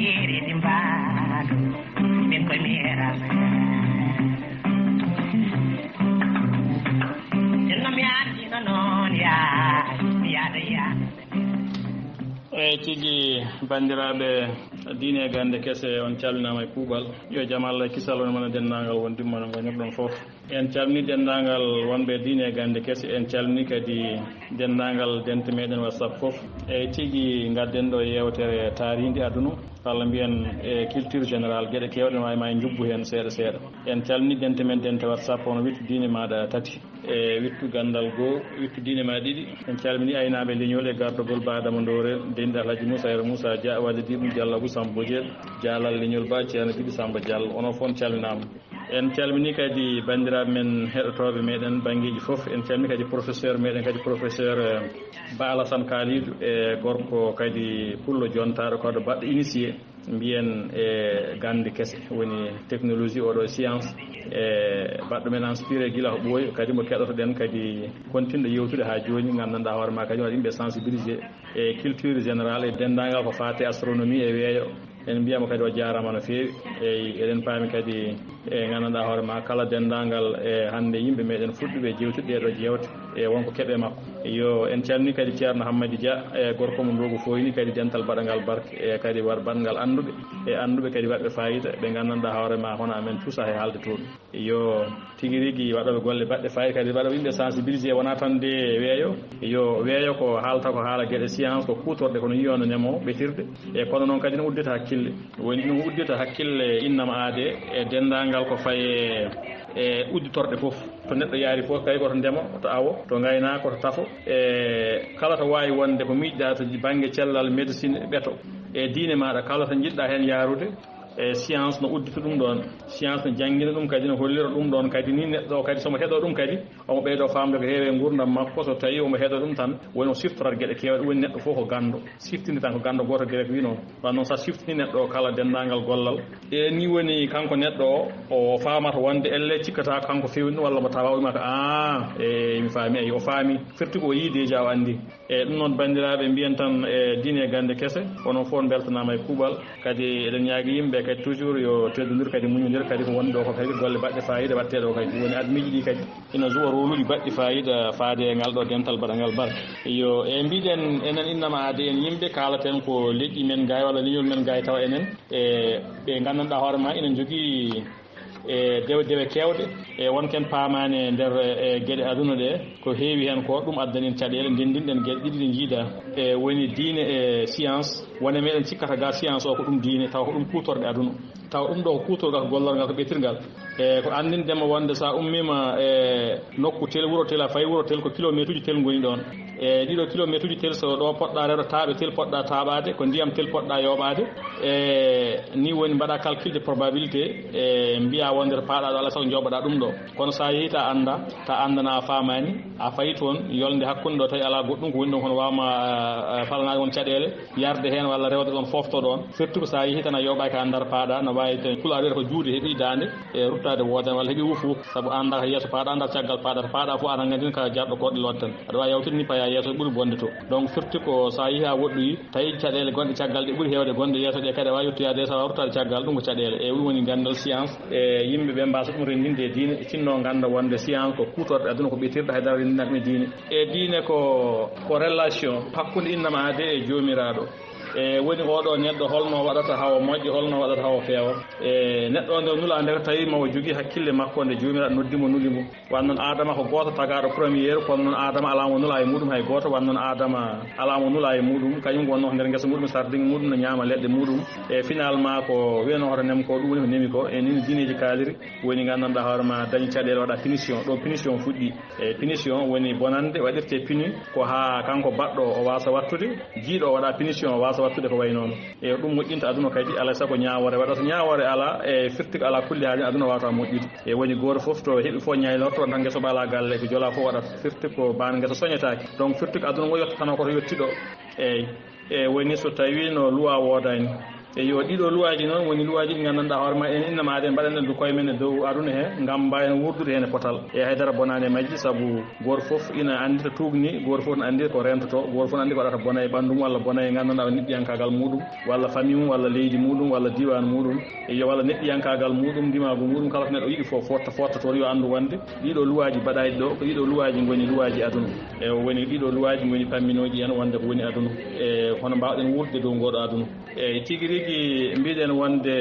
yiri dimbado min ko mira mi andi non ya tigi bandiraɓe diine e gande kese on calminama e kuuɓal yo jaam Allah kisal on mana dendagal won dimmano ngo ñoɓɗon foof en calmini dendagal wonɓe diine e gande kese en calmini kadi dendagal dente meɗen WhatsApp foof eyyi tigui gadden ɗo yewtere taaridi aduna walla mbiyen e culture général gueɗe kewɗe ma jubbu hen seeɗa seeɗa en calmini dente men dente WhatsApp ono wittu diine maɗa tati e wittu gandal goho wittu diine ma ɗiɗi en calmini aynaɓe leñol e gardogol badama ndore denɗi Alhaji Moussa Yero Moussa Dia wallidiɗum Diallo Abou Samba Bodiel Dialal leñol ba ceerno Djiby Samba Diallo onon fof calminama en calmini kadi bandiraɓe men heɗotoɓe meɗen banggueji foof en calmini kadi professeur meɗen kadi professeur Ba Alassane Kalidou e gorko kadi pullo jontaɗo koɗo baɗɗo initié mbiyen e gande kese woni technologie oɗo science e baɗɗo men inspiré guila ko ɓooyi kadi mo keɗotoɗen kadi continɗo yewtude ha joni gandanɗa hoore ma kadi waɗa yimɓe sensibilisé e culture générale e dendagal ko fate astronomie e weeyo en mbiyama kadi o jarama no fewi eyi eɗen paami kadi e gandanɗa hoore ma kala dendagal e hande yimɓe meɗen fuɗɗuɓe jewtude ɗeɗo jewte e wonko keeɓe makko yo en calmini kadi ceerno Hammady Dia e gorko mo ndogo foyni kadi dental baɗangal barke e kadi war baɗangal anduɓe e anduɓe kadi waɗɓe fayida ɓe gandanɗa hoore ma hono amen tous hay haalde toon yo tigui rigui waɗoɓe golle baɗɗe fayida kadi waɗoɓe yimɓe sensibilisé wona tan de weeyo yo weeyo ko haalta ko haala gueɗe science ko kutorɗe kono yiyono ndemowo ɓetirde e kono noon kadi no uddita hakkille woni ɗum uddita hakkille innama aade e dendagal ko faye e udditorɗe fof to neɗɗo yaari fof kay koto ndema to awo to gaynako to tafo e kala to wawi wonde ko miijiɗa to banggue cellal médecine ɓeeto e diine maɗa kala to jiɗɗa hen yaarude e science no uddita ɗum ɗon science no jangguina ɗum kadi no hollira ɗum ɗon kadi ni neɗɗo kadi somo heeɗo ɗum kadi omo ɓeydo famde ko heewe gurdam makko so tawi omo heeɗo ɗum tan woni o siftorat gueɗe kewɗe woni neɗɗo fof ko gando siftinde tan ko gando goto gueɗe ko wi noon wan noon sa siftini neɗɗo o kala dendagal gollal e ni woni kanko neɗɗo o famata wonde elle cikkata kanko fewni walla mo tawa wima ko e mi faami ayi o faami firti ko yi déjà o andi e ɗum noon bandiraɓe mbiyen tan e diine e gande kese onon fof beltanama e kuuɓal kadi eɗen ñaagui yimɓe kadi toujours yo teddodir kadi muñodir kadi ko woni ɗo ko kadi golle baɗɗe fayida watteɗo kadi woni admiji ɗi kadi ina joua roluji baɗɗi fayida faade e ngal ɗo dental baɗangal barke yo e mbiɗen enen innama aade en yimɓe kalaten ko leƴƴi men gaay walla leñol men gaay tawa enen e ɓe gandanɗa hoore ma enen jogui e dewe kewɗe e wonken paamani e nder e gueɗe aduna ɗe ko heewi hen ko ɗum addani en caɗele ndendinɗen gueɗe ɗiɗi ɗe jiida e woni diine e science wone meɗen cikkata ga science o ko ɗum diine taw ko ɗum kutorɗe aduna taw ɗum ɗo ko kutorgal ko gollal ngal ko ɓetirgal e ko andindema wonde sa ummima e nokku tel wuuro tel a fayi wuuro tel ko kilométre uji tel goni ɗon e ɗiɗo kilométre uji tel so ɗo poɗɗa rewde taaɓe tel poɗɗa taaɓade ko ndiyam tel poɗɗa yoɓade e ni woni mbaɗa calcul de probabilité e mbiya wonde to paaɗa ɗo alay sago joɓoɗa ɗum ɗo kono sa yeehi ta anda ta andana a famani a fayi toon yolde hakkude ɗo tawi ala goɗɗum ko woni ɗon kono wawma falanade won caɗele yarde hen walla rewde ɗon fofto ɗon surtout ko sa yeehi tan a yoɓaki a andar paaɗa no wawi ten pulaar wiyata ko juude heeɓi dande e ruttade wodan walla heeɓi wuufu saabu anda ko yeeso paaɗa andar caggal paaɗa to paaɗa fof aɗa gandin ka jarɗo koɗɗe lodde tan aɗa wawi yawtude ni paya yeeso ɓuuri bonde to donc surtout ko sa yeehi ha woɗɗoyi tawi caɗele gonɗe caggal ɗe ɓuuri hewde gonɗe yeeso ɗe kadi a wawi yettuyade sa wawi ruttade caggal ɗum ko caɗele e ɗum woni gandal science e yimɓeɓe mbasa ɗum rendinde e diine cinno ganda wonde science ko kutorɗe aduna ko ɓetirɗe haydara rendinat ɗum e diine e diine ko relation hakkude innama aade e jomiraɗo e woni oɗo neɗɗo holno waɗata hawo moƴƴo holno waɗata hawo feewa e neɗɗo o nde nula nde tawi mawo jogui hakkille makko nde jomiraɗo noddimo nulimo wan noon adama ko goto tagaɗo premiére kono noon adama alamo nula e muɗum hay goto wan noon adama alamo nula e muɗum kañum wonno ko nder guesa muɗum sardingue muɗum no ñaama leɗɗe muɗum e finalement ko wiyano hoto nem ko ɗum woni ko nemi ko e nini diineji kaliri woni gandanɗa hoorema dañi caɗele waɗa punition ɗo punition fuɗɗi e punition woni bonande waɗirte puni ko ha kanko baɗɗo o wasa wattude jiiɗo o waɗa punition o wasa wattude ko way noon e ɗum moƴƴinta aduna kadi alay saago ñawore waɗata ñawore ala e firtigo ala kulli haali aduna wawata moƴƴude e woni goto foof to heeɓi fof ñaylorto tan guesa ba ala galle ko joola fof waɗata firti ko ban guesa soñetaki donc firti ko aduna ngo yettotano koto yettiɗo eyyi e woni so tawi no loi wodani e yo ɗiɗo luwaji noon woni luwaji ɗi gandanɗa hoore ma en innama de mbaɗen ɗu koye men e dow aduna he ngam mbawen wurdude hen e potal e haydara bonani e majji saabu goto foof ina andi to tugni goto foof ne andi ko rentoto goto foof ne andi ko waɗata bona e ɓandum walla bona e gandanɗa o neɗɗiyankagal muɗum walla famille mum walla leydi muɗum walla diwan muɗum yo walla neɗɗiyankagal muɗum ndimagu muɗum kala ko neɗɗo yiɗi fof fotta toon yo andu wonde ɗiɗo luwaji mbaɗaji ɗo ko ɗiɗo luwaji goni luwaji aduna e woni ɗiɗo luwaji goni pamminoji en wonde ko woni aduna e hono mbawɗen wurde dow ngoɗo aduna e tigui rigui mbiɗen wonde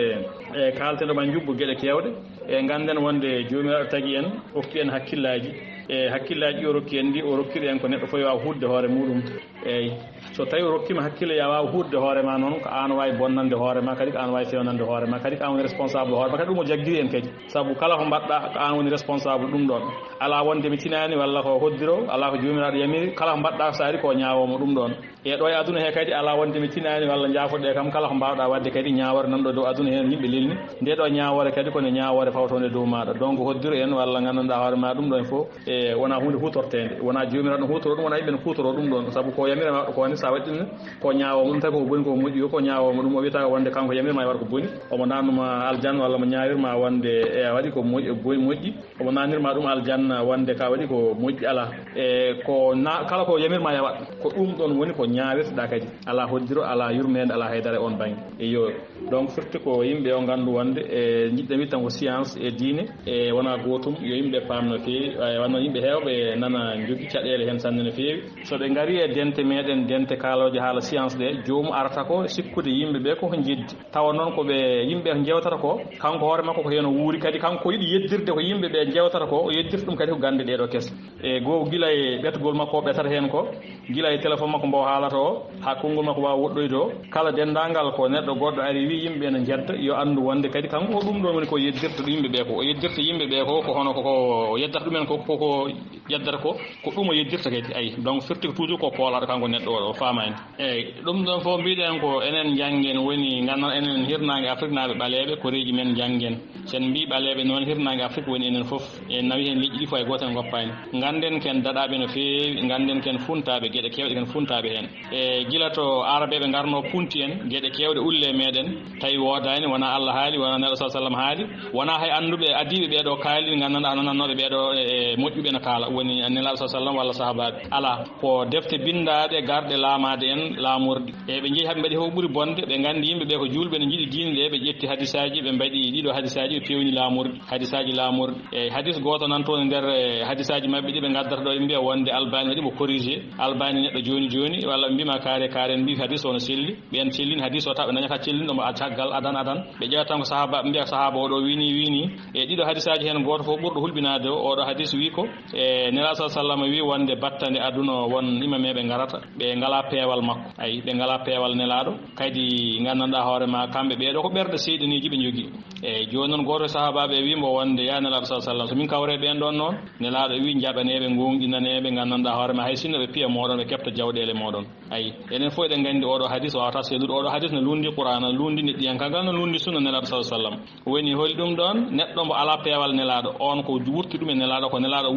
e kalten ɗoma jubbo gueɗe kewɗe e ganden wonde jomiraɗo tagui en hokki en hakkillaji e hakkillaji ɗi o rokki en ɗi o rokkiri en ko neɗɗo fof wawa hudde hoore muɗum eyyi so tawi o rokkima hakkille ya wawa hudde hoorema noon ko an wawi bonnande hoorema kadi ko an wawi fewnande hoorema kadi ko an woni responsable hoorema kadi ɗum o jagguiri en kadi saabu kala ko mbaɗɗa ko an woni responsable ɗum ɗon ala wonde mi tinani walla ko hoddiro ala ko jomiraɗo yamiri kala ko mbaɗɗa so ari ko ñawomo ɗum ɗon e ɗo e aduna he kadi ala wonde mi tinani walla jaafoɗe kam kala ko mbawɗa wadde kadi ñawore nanɗo dow aduna hen yimɓe lelni nde ɗo ñawore kadi kone ñawore fawtode dow maɗa donc hoddiro en walla gandanɗa hoorema ɗum ɗon foof e wona hunde hutortede wona jomiraɗo no hutoro ɗum wona yimɓe no hutoro ɗum ɗon saabu ko yamirema waɗa koni sa waɗi ɗum ko ñawomo ɗum tawi koko boni koko moƴƴi yo ko ñawomo ɗum o wiyata wonde kanko yamirma e waɗa ko boni omo nannuma aljanna walla mo ñawirma wonde e waɗi ko moƴƴi omo nannirma ɗum aljanna wonde ka waɗi ko moƴƴi ala e ko kala ko yamirma e waɗa ko ɗum ɗon woni ko ñawirteɗa kadi ala hoddiro ala yurmede ala haydara e on banggue eyo donc firti ko yimɓe o gandu wonde e jiɗɗen wi tan ko science e diine e wona gotum yo yimɓe paam no fewi wanno yimɓe hewɓe nana jogui caɗele hen sanne no fewi soɓe gaari e dente meɗen dente kaloje haala science ɗe jomum arata ko sikkude yimɓeɓe koko jeddi tawa noon koɓe yimɓe jewtata ko kanko hoore makko ko hen o wuuri kadi kanko yiɗi yeddirde ko yimɓeɓe jewtata ko o yeddirta ɗum kadi ko gande ɗeɗo kesa e goo guila e ɓetgol makko o ɓetata hen ko guila e téléphone makko mbo haalata o ha konngol makko wawa woɗɗoyde o kala dendagal ko neɗɗo goɗɗo ari wi yimɓeɓe ne jedda yo andu wonde kadi kanko ko ɗum ɗon woni ko yeddirta ɗo yimɓeɓe ko o yeddirta yimɓeɓe ko hono koko yeddata ɗumen koko yeddata ko ɗum o yeddirta kadi ayi donc firti ko toujours ko poolata kanko neɗɗo o famani eyyi ɗum ɗon fof mbiɗen ko enen Njanggen woni gandan enen hirnangue Afrique naaɓe ɓaleɓe koreji men Njanggen sen mbi ɓaleɓe noon hirnangue Afrique woni enen foof en nawi hen liƴƴi ɗi fo e goto en goppani ganden ken daɗaɓe no fewi ganden ken funtaɓe gueɗe kewɗe ken funtaɓe hen e guila to arabeɓe garno punti en gueɗe kewɗe ulle meɗen tawi wodani wona Allah haali wona neɗɗo sa sallam haali wona hay anduɓe adiɓe ɓeɗo kaali gandanɗa hono nannoɓe ɓeɗo e moƴƴuɓe no kaala woni nelaɗo sa sallam walla sahabaɓe ala ko defte bindaɗe garɗe laamade en laamorɗi e ɓe jeehi haɓe mbaɗi ko ɓuuri bonde ɓe gandi yimɓeɓe ko julɓe ne jiiɗi diine ɗe ɓe ƴetti hadisaji ɓe mbaɗi ɗiɗo hadisaji ɓe pewni laamorɗi hadisaji laamorɗi e hadis goto nan toon e nder hadisaji mabɓe ɗi ɓe gaddata ɗo ɓe mbiya wonde albani waɗimo corrigé albani neɗɗo joni walla ɓe mbima kaare mbi hadis o no selli ɓen cellini hadis o taw ɓe dañata cellinɗomo a caggal adan ɓe ƴewata tan ko sahaba ɓe mbiya sahaba oɗo wini e ɗiɗo hadisaji hen goto fof ɓurɗo hulɓinade o oɗo hadis wi ko e nelaɗo sa sallam wi wonde battane aduna won imameɓe garata ɓe ngala peewal makko ayi ɓe ngala peewal nelaɗo kadi gandanɗa hoorema kamɓe ɓeɗo ko ɓerɗe seyɗaniji ɓe jogui eyyi joni noon goto sahabaɓe wimo wonde ya nelaɗo sa sallam somin kawre ɓen ɗon noon nelaɗo wi jaɓaneɓe gonɗinaneɓe gandanɗa hoorema hay sinno ɓe piya moɗon ɓe kefta jawɗele moɗon ayi enen fof eɗen gandi oɗo hadis o wawata sellude oɗo hadis no lundi qur'ana lundi neɗɗiyankagal no lundi sunna nelaɗo sa sallam woni holi ɗum ɗon neɗɗo mbo ala peewal nelaɗo on ko wurti ɗum e nelaɗo ko nelaɗo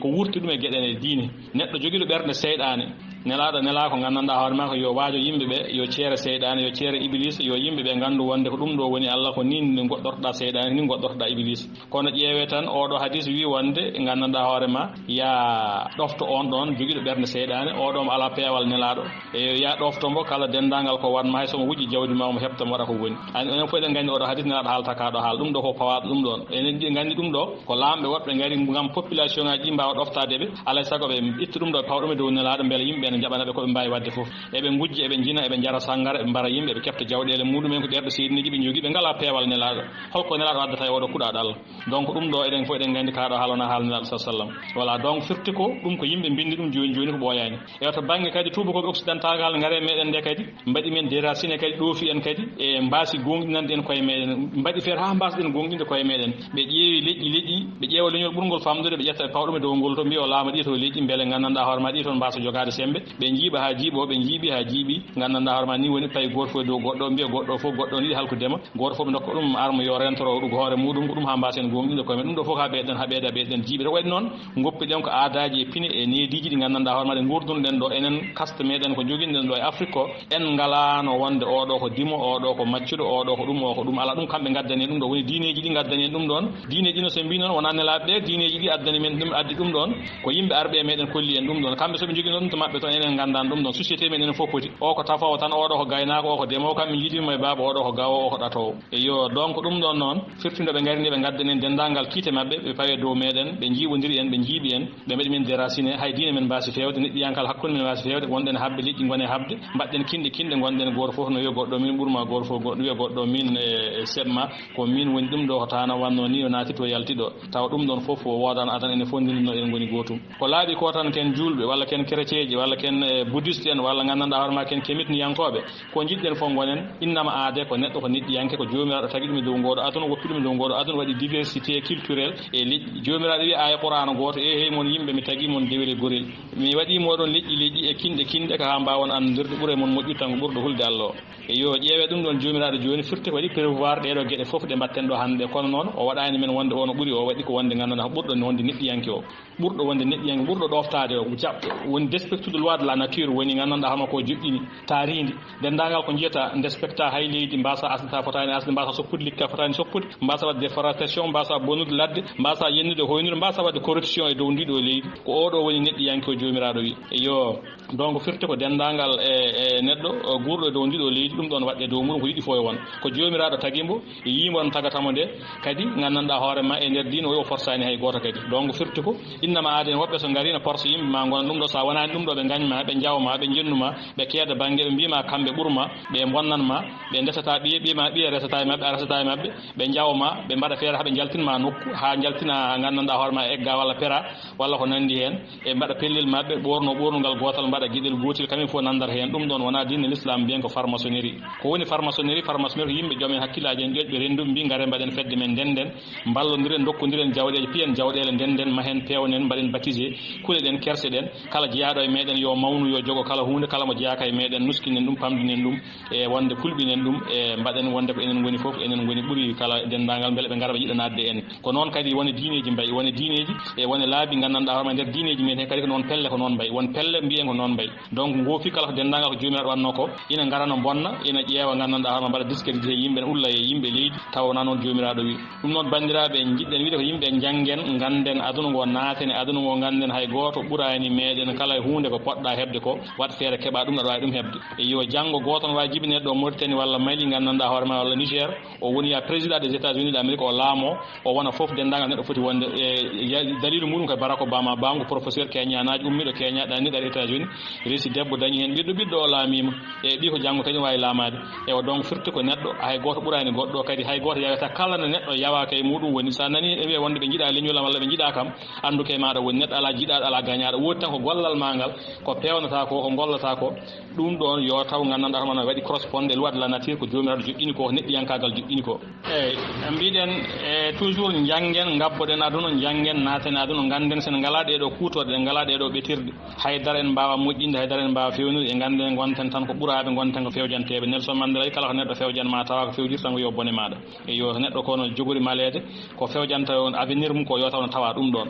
ko wurti ɗum e gueɗe diine neɗɗo joguiɗo ɓerde seyɗane nelaɗo nela ko gandanɗa hoorema ko yo waajo yimɓeɓe yo ceere seyɗane yo ceere iblis yo yimɓeɓe gandu wonde ko ɗum ɗo woni Allah ko ni goɗɗortoɗa seyɗane ni goɗɗortoɗa iblis kono ƴeewe tan oɗo hadis wi wonde gandanɗa hoorema ya ɗofto on ɗon joguiɗo ɓerde seyɗane oɗo mo ala peewal nelaɗo e ya ɗoftombo kala dendagal ko wanma hay somo wujji jawdi ma mo heɓta mo waɗa ko woni enen fof eɗen gandi oɗo hadis nelaɗo haalta kaɗo haal ɗum ɗo ko pawaɗo ɗum ɗon enen gandi ɗum ɗo ko lamɓe woɓɓe gari gam population ngaji ɗi mbawa ɗoftadeɓe alay saago ɓe itta ɗum ɗo pawa ɗum e dow nelaɗo beele yimɓe ne jaɓanaɓe koɓe mbawi wadde foof eɓe gujji eɓe jina eɓe jara sangara eɓe mbara yimɓe eɓe kefta jawɗele muɗumen ko ɓerɗo seydiniji ɓe jogui ɓe ngala peewal nelaɗo holko nelaɗo waddata e oɗo kuɗaɗo Allah donc ɗum ɗo eɗen fof eɗen gandi kaɗo haalona haala nelaɗo sa sallam voilà donc firti ko ɗum ko yimɓe bindi ɗum joni ko ɓooyani e to banggue kadi tubakoɓe occidental gal gaare meɗen nde kadi mbaɗi men déracine kadi ɗoofi en kadi e mbasi gonɗinande en koye meɗen mbaɗi feere ha mbasɗen gonɗinde koye meɗen ɓe ƴeewi leƴƴi ɓe ƴeewa leñol ɓurgol famdude ɓe ƴetta paw ɗum e dow ngol to mbi o laama ɗi to leƴƴi beele gandanɗa hoorema ɗi toon mbasa jogade sembe yimɓe ɓe jiiɓa ha jiiɓo ɓe jiiɓi ha jiiɓi gandanɗa hoorema ni woni payi goto fof dow goɗɗo mbiya goɗɗo fof goɗɗo yiɗi halkudema goto fof ɓe dokka ɗum arme yo rentoro ɗum hoore muɗum ko ɗum ha mbasen gomɗinde koye men ɗum ɗo fof ha ɓeyɗen ɓeyɗen jiiɓe to waɗi noon goppiɗen ko aadaji e pine e neediji ɗi gandanɗa hoorema ɗe gurdunoɗen ɗo enen kaste meɗen ko joguinoɗen ɗo e Afrique ko en ngalano wonde oɗo ko dimo oɗo ko maccuɗo oɗo ko ɗum o ko ɗum ala ɗum kamɓe gaddani ɗum ɗo woni diineji ɗi gaddani en ɗum ɗon diineji no so mbi noon wona nelaɓeɓe diineji ɗi addani men ɗum addi ɗum ɗon ko yimɓe arɓe e meɗen kolli en ɗum ɗon kamɓe soɓe joguino ɗum to mabɓe toon enen gandani ɗum ɗon société men enen fof poti o ko tafawo tan oɗo ko gaynako o ko demowo kamɓe jiidimo e baaba oɗo ko gawo o ko ɗatowo eyo donc ɗum ɗon noon firtinde ɓe garini ɓe gaddani en dendagal kiite mabɓe ɓe pawe dow meɗen ɓe jiiɓodiri en ɓe jiiɓi en ɓe mbaɗi min déraciné hay diine men mbasi fewde neɗɗiyankal hakkude men mbasi fewde gonɗen habde liƴƴi gone habde mbaɗɗen kinɗe gonɗen goto fof no wiya goɗɗo min ɓuurma goto fof goɗɗo wiya goɗɗo min e seɓma ko min woni ɗum ɗo ko tana wanno ni o naati to yaltiɗo tawa ɗum ɗon fof o wodano adan ene fondinino en goni gotum ko laaɓi ko tan ken julɓe walla ken chrétien ji walla ken bouddhiste en walla gandanɗa hoorema ken kemitniyankoɓe ko jiɗɗen fof gonen innama aade ko neɗɗo ko neɗɗiyanke ko jomiraɗo tagui ɗum e dow ngoɗo aduna woppi ɗum e dow ngoɗo aduna waɗi diversité culturelle e liƴƴi jomiraɗo wi aya qur'ana goto hey mon yimɓe mi tagui mon dewel e gorel mi waɗi moɗon leƴƴi e kinɗe ko ha mbawon andirde ɓuura mon moƴƴu tan ko ɓurɗo hulde Allah o eyo ƴeewe ɗum ɗon jomiraɗo joni firti ko waɗi prévoir ɗeɗo gueɗe foof ɗe mbatten ɗo hande kono noon o waɗani men wonde ono ɓuuri o waɗi ko wonde ganduɗa ko ɓurɗo wonde neɗɗiyanke o ɓurɗo wonde neɗɗiyanke ɓurɗo ɗoftade o jaɓɓo woni despectude loi de la nature woni gandanɗa hono ko joƴƴini taaridi dendagal ko jiyata despecta hay leydi mbasa asdata fotani asde mbasa soppude likka fotani soppude mbasa wadde déforestation mbasa bonude ladde mbasa yennude hoynude mbasa wadde corruption e dow ndiɗo leydi ko oɗo woni neɗɗiyanke o jomiraɗo wi eyo donc firti ko dendagal e neɗɗo gurɗo e dow ndiɗo leydi ɗum ɗon waɗɗe dow muɗum ko yiɗi fo e won ko jomiraɗo tagimbo yimo on tagatamo nde kadi gandanɗa hoorema e nder dina o forsani hay goto kadi donc firti ko innama aade en woɓɓe so garino porce yimɓe ma gona ɗum ɗo sa wonani ɗum ɗo ɓe gañma ɓe jawma ɓe jennuma ɓe keeda banggue ɓe mbima kamɓe ɓuurma ɓe bonnanma ɓe ndesata ɓiyema ɓiye resata e mabɓe a resata e mabɓe ɓe jawma ɓe mbaɗa feere haaɓe jaltinma nokku ha jaltina gandanɗa hoorema egga walla pera walla ko nandi hen e mbaɗa pellel mabɓe ɓornugal gotal mbaɗa gueɗel gotel kamin fof nandata hen ɗum ɗon wona dine l'islam mbiyen ko farmaçonnerie ko woni farmaçonnerie ko yimɓe joomen hakkillaji en ƴoƴɓe renndum mbi gare mbaɗen fedde men ndenden ballodiren dokkodiren jawɗeje piyen jawɗele ndenden mahen pewnen mbaɗen baptisé kuule ɗen kerse ɗen kala jeeyaɗo e meɗen yo mawnu yo jogo kala hunde kala mo jeeyaka e meɗen nuskinen ɗum pamdinen ɗum e wonde kulɓinen ɗum e mbaɗen wonde ko enen goni fof enen goni ɓuuri kala dendagal beele ɓe gara ɓe yiɗa nadde en ko noon kadi woni diineji mbayi woni diineji e woni laabi gandanɗa hoorema nder diineji men he kadi ko noon pelle ko noon mbayi won pelle mbiyen ko noon mbayi donc goofi kala ko dendagal ko jomiraɗo wanno ko ina garano bonna ina ƴeewa gandanɗa hoorema mbaɗa discrédité yimɓe ne ulla e yimɓe leydi tawa wona noon jomiraɗo wi ɗum noon bandiraɓe jiɗɗen wiide ko yimɓe janggen ganden aduna ngo naaten aduna ngo ganden hay goto ɓurani meɗen kala e hunde ko poɗɗa hebde ko wat feere keɓa ɗum aɗa wawi ɗum hebde yo janggo goto no wawi jibinede ɗo Mauritanie walla Mali gandanɗa hoorema walla Niger o woni ya président des États-Unis d'Amérique o laamo o wona foof dendagal neɗɗo foti wonde e dalilu muɗum ko Barack Obama bango professeur keñanaji ummiɗo keña ɗanniɗo États-Unis resi debbo dañi hen ɓiɗɗo o laamima e ɓi ko janggo kadi wawi laamade ewa donc firti ko neɗɗo hay goto ɓurani goɗɗo kadi hay goto yawata kala no neɗɗo yawaka e muɗum woni sa nani ɓe wiya wonde ɓe jiiɗa leñolam walla ɓe jiiɗa kam anduke e maɗa woni neɗɗo ala jiiɗaɗo ala gañaɗo woodi tan ko gollal ma ngal ko pewnata ko gollata ko ɗum ɗon yo taw gandanɗa hono waɗi correspondé loi de la nature ko jomiraɗo joƴƴini ko neɗɗiyankagal joƴƴini ko eyyi mbiɗen e toujours janggen gabboɗen aduna janggen naaten aduna ganden sen ngala ɗeɗo kuutorɗe ɗe ngala ɗeɗo ɓetirɗe haydara en mbawa moƴƴinde haydara en mbawa fewnude e ganden gonten tan ko ɓuuraɓe gonten ko fewjanteɓe Nelson Mandela kala ko neɗɗo fewjanma tawa ko fewjirta tan ko yo bone maɗa e yo neɗɗo kono jogori malede ko fewjanta on avenir mum ko yo taw no tawa ɗum ɗon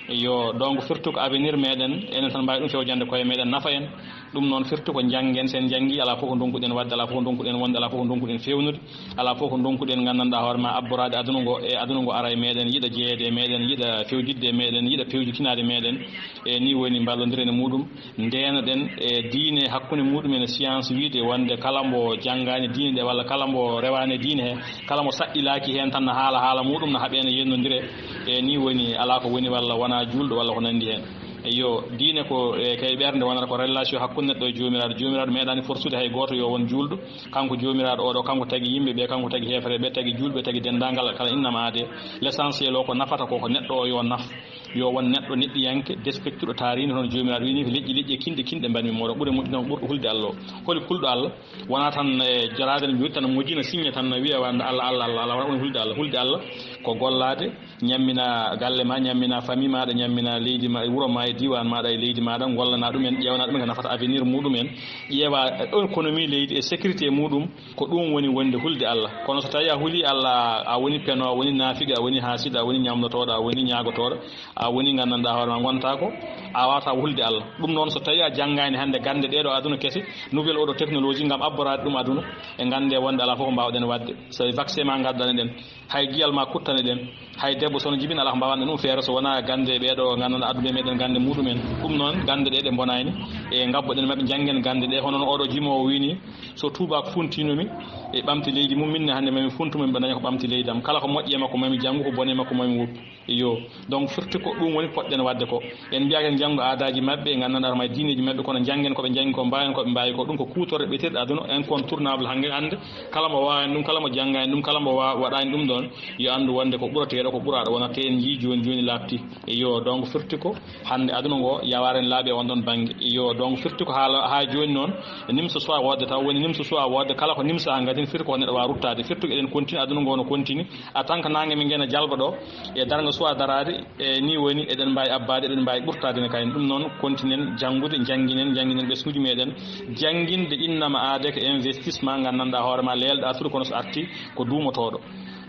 yo donc surtout ko avenir meɗen enen tan mbawi ɗum fewjande koye meɗen nafa en ɗum noon firti ko janggen sen jangi ala fof ko donkuɗen wadde ala fof ko donkuɗen wonde ala fof ko donkuɗen fewnude ala fof ko donkuɗen gandanɗa hoorema abborade aduna ngo ara e meɗen yiiɗa jeeyede e meɗen yiiɗa fewjidde e meɗen yiiɗa pewjitinade meɗen e ni woni ballodiren e muɗum ndenoɗen e diine hakkude muɗumen e science wiide wonde kala mbo janggani diine ɗe walla kala mbo rewani diine he kala mo saɗɗilaki hen tan no haala muɗum no haaɓene yennodire e ni woni ala ko woni walla wona julɗo walla ko nandi hen yo diine ko kay ɓernde wonata ko relation hakkude neɗɗo e jomiraɗo meeɗani forsude hay goto yo won julɗo kanko jomiraɗo oɗo kanko tagui yimɓe ɓe kanko tagui hefere ɓe tagui julɓe tagui dendagal kala innama aade l' essentiel o ko nafata ko neɗɗo o yo naf yo won neɗɗo neɗɗiyanke despectuɗo taarino toon jomiraɗo wini ko leƴƴi kinɗe mbanmi moɗo ɓuuri moƴƴino ɓurɗo hulde Allah o holi kulɗo Allah wona tan e jarade no joni tan mojjina signe tan no wiya wande Allah wona ɗum hulde Allah ko gollade ñammina galle ma ñammina famille maɗa ñammina leydi ma wuro ma e diwan maɗa e leydi maɗa gollana ɗumen ƴewna ɗumen ko nafata avenir muɗumen ƴeewa économie leydi e sécurité muɗum ko ɗum woni wonde hulde Allah kono so tawi a huuli Allah a woni peno a woni nafiga a woni hasida a woni ñamdotoɗo a woni ñagotoɗo a woni gandanɗa hoorema gonta ko a wawata hulde Allah ɗum noon so tawi a janggani hande gande ɗeɗo aduna kese nouvelle oɗo technologie gam abborade ɗum aduna e gande wonde ala fof ko mbawɗen wadde so vaccin ma gaddane ɗen hay guiyal ma kuttane ɗen hay debbo sono jibin ala ko mbawanɗe ɗum feere so wona gande ɓeɗo gandanɗa aduna meɗen gande muɗumen ɗum noon gande ɗe ɗe bonani e gabboɗen mabɓe janggen gande ɗe hono no oɗo jimowo wini so tubako funtinomi e ɓamti leydi mum minne hande mami funtumomi ɓe daña ko ɓamti leydi am kala ko moƴƴe makko mami janggu ko bone makko mami woppu yo donc firti ko ɗum woni poɗɗen wadde ko en mbiyake janggo aadaji mabɓe e gandanɗa ma diineji mabɓe kono janggen koɓe jangi ko mbawen koɓe mbawi ko ɗum ko kutorɗe ɓetirɗe aduna incontournable hande kala mo wawani ɗum kala mo janggani ɗum kala mo waɗani ɗum ɗon yo andu wonde ko ɓurateɗo ko ɓuraɗo wonate en jii joni labti yo donc firti ko hande aduna ngo yawaren laaɓe on ɗon banggue yo donc firti ko ha joni noon nimso soit wodde taw woni nimso soit wodde kala ko nimsa ha gadin firti ko neɗɗo wawa ruttade firti ko eɗen continue aduna ngo no continue en tant que nangue min guena jalba ɗo e darga soit darade e ni woni eɗen mbawi abbade eɗen mbawi ɓurtade ne kayne ɗum noon continuen janggude jangguinen ɓesguji meɗen jangguinde innama aade ko investissement gandanɗa hoorema lelɗa suuɗa kono so arti ko duumotoɗo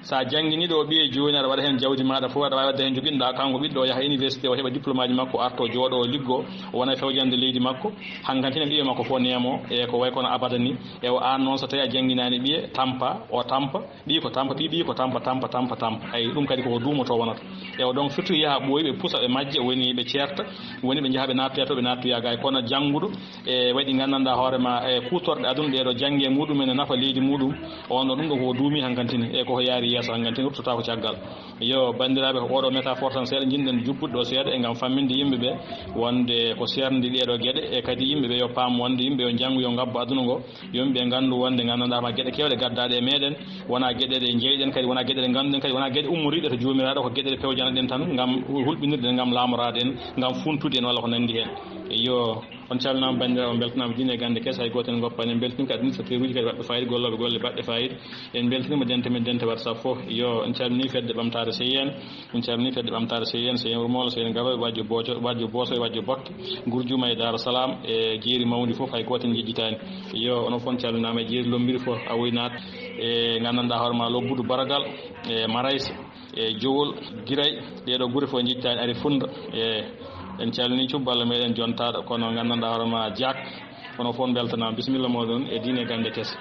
sa jangguini ɗo ɓiye joni aɗa waɗa hen jawdi maɗa fof aɗa wawi wadde hen joguinɗa kanko ɓiɗɗo o yaaha université o heeɓa diplôme aji makko arto jooɗo o liggo o wona fewjande leydi makko hankkadine ɓiye makko fo nemo e ko way kono abada ni e o an noon so tawi a jangguinani ɓiye tampa o tampa ɓi ko tampa ɓi ko tampa ay ɗum kadi koko duumoto wonata ewo donc surtout yaaha ɓooyi ɓe pusa ɓe majja woni ɓe ceerta woni ɓe jaaha ɓe nattoya to ɓe nattoya gay kono jangguɗo e waɗi gandanɗa hoorema e kutorɗe aduna ɗeɗo janggue muɗum ene nafa leydi muɗum on ɗo ɗum ɗo koko duumi hankkantine e koko yaari yesso hankkantine ruttota ko caggal yo bandiraɓe ko oɗo métaphore tan seeɗa jinɗen juppuɗo ɗo seeɗa e gam famminde yimɓeɓe wonde ko serndi ɗeɗo gueɗe e kadi yimɓeɓe yo paam wonde yimɓe yo janggu yo gabbo aduna ngo yimɓe gandu wonde gandanɗama gueɗe kewɗe gaddaɗe e meɗen wona gueɗe ɗe jeyɗen kadi wona gueɗe ɗe ganduɗen kadi wona gueɗe ummoriɗe to jomiraɗo ko gueɗe ɗe pewjana ɗen tan gam hulɓinirde en gam lamorade en gam funtude en walla ko nandi hen yo on calminama bandiraɓe beltanama dine gande kees hay goto en goppani en beltini kadi administrateur uji kadi waɗɓe fayida golloɓe golle baɗɗe fayida en beltinima dente men dente waɗa sab foof yo en calmini fedde ɓamtare seyen en calmini fedde ɓamtare seyen wurmolo seyen gaba wajjo booso e wajjo bokke gurjuma e dara salam e jeeri mawdi foof hay goto en jejjitani yo onon fof calminama e jeeri lombiri foof awoynat e gandanɗa hoorema lobbudu baragal e maraysa e jowol guiray ɗeɗo guure fof jejjitani ari funda e en calmini cubballa meɗen jontaɗo kono gandanɗa hoorema jak kono fof beltanama bisimilla moɗon e diine gande kese